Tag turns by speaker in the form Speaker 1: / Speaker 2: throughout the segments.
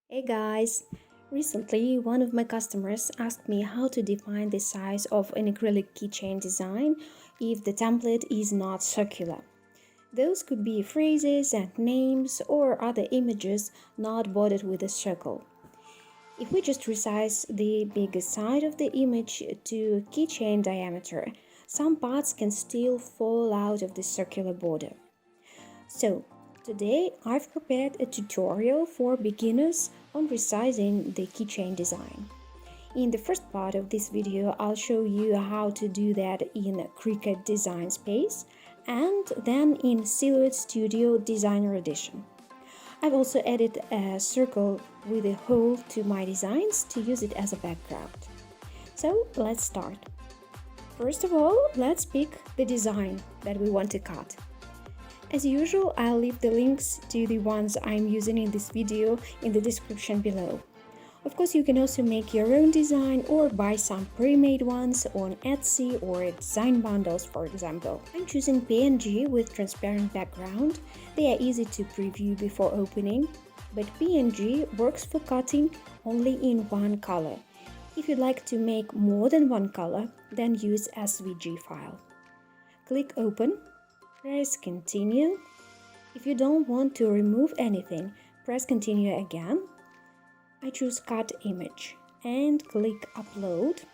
Speaker 1: Hey guys! Recently, one of my customers asked me how to define the size of an acrylic keychain design if the template is not circular. Those could be phrases and names or other images not bordered with a circle. If we just resize the biggest side of the image to keychain diameter, some parts can still fall out of the circular border. So, today I've prepared a tutorial for beginners on resizing the keychain design. In the first part of this video, I'll show you how to do that in Cricut Design Space and then in Silhouette Studio Designer Edition. I've also added a circle with a hole to my designs to use it as a background. So let's start. First of all, let's pick the design that we want to cut. As usual, I'll leave the links to the ones I'm using in this video in the description below. Of course, you can also make your own design or buy some pre-made ones on Etsy or design bundles, for example. I'm choosing PNG with transparent background. They are easy to preview before opening, but PNG works for cutting only in one color. If you'd like to make more than one color, then use SVG file. Click Open. Press Continue. If you don't want to remove anything, press Continue again. I choose Cut Image and click Upload,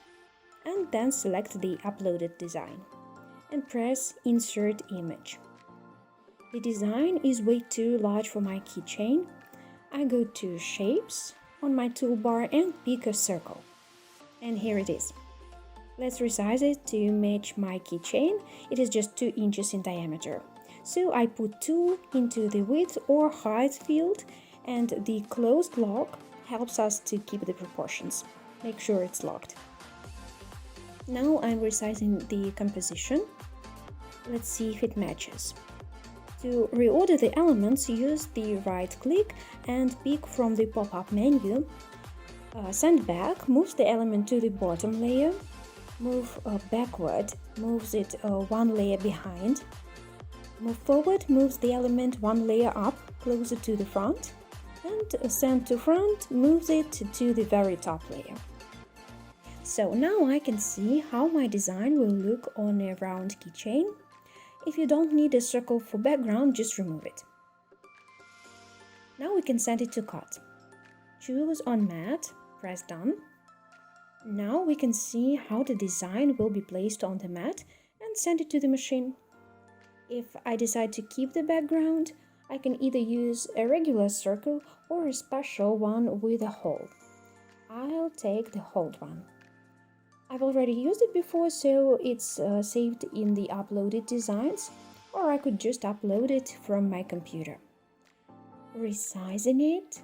Speaker 1: and then select the uploaded design and press Insert Image. The design is way too large for my keychain. I go to Shapes on my toolbar and pick a circle. And here it is. Let's resize it to match my keychain. It is just 2 inches in diameter. So I put 2 into the width or height field, and the closed lock helps us to keep the proportions. Make sure it's locked. Now I'm resizing the composition. Let's see if it matches. To reorder the elements, use the right click and pick from the pop-up menu. Send back moves the element to the bottom layer. Move backward moves it 1 layer behind. Move forward moves the element 1 layer up, closer to the front. And send to front moves it to the very top layer. So now I can see how my design will look on a round keychain. If you don't need a circle for background, just remove it. Now we can send it to cut. Choose on Matte, press Done. Now we can see how the design will be placed on the mat and send it to the machine. If I decide to keep the background, I can either use a regular circle or a special one with a hole. I'll take the holed one. I've already used it before, so it's saved in the uploaded designs, or I could just upload it from my computer. Resizing it,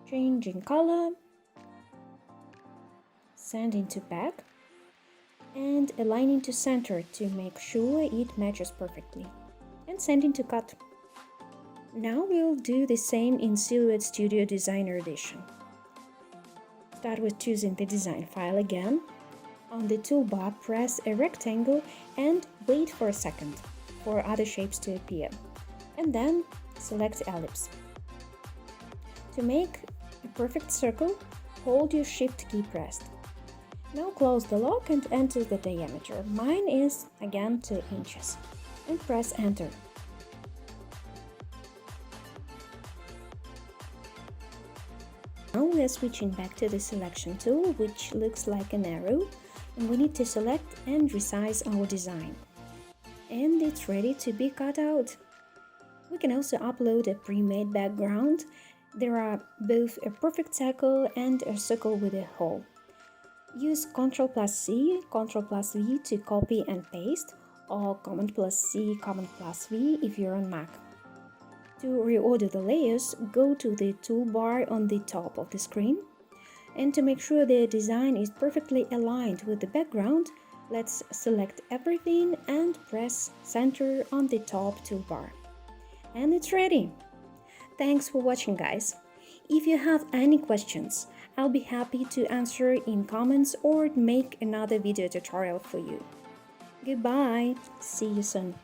Speaker 1: changing color, sending to back, and aligning to center to make sure it matches perfectly, and sending to cut. Now we'll do the same in Silhouette Studio Designer Edition. Start with choosing the design file again. On the toolbar, press a rectangle and wait for a second for other shapes to appear, and then select ellipse. To make a perfect circle, hold your Shift key pressed. Now close the lock and enter the diameter. Mine is again 2 inches. And press Enter. Now we are switching back to the selection tool, which looks like an arrow, and we need to select and resize our design. And it's ready to be cut out. We can also upload a pre-made background. There are both a perfect circle and a circle with a hole. Use Ctrl+C, Ctrl+V to copy and paste, or Command+C, Command+V if you're on Mac. To reorder the layers, go to the toolbar on the top of the screen. And to make sure the design is perfectly aligned with the background, let's select everything and press Center on the top toolbar. And it's ready! Thanks for watching, guys! If you have any questions, I'll be happy to answer in comments or make another video tutorial for you. Goodbye! See you soon!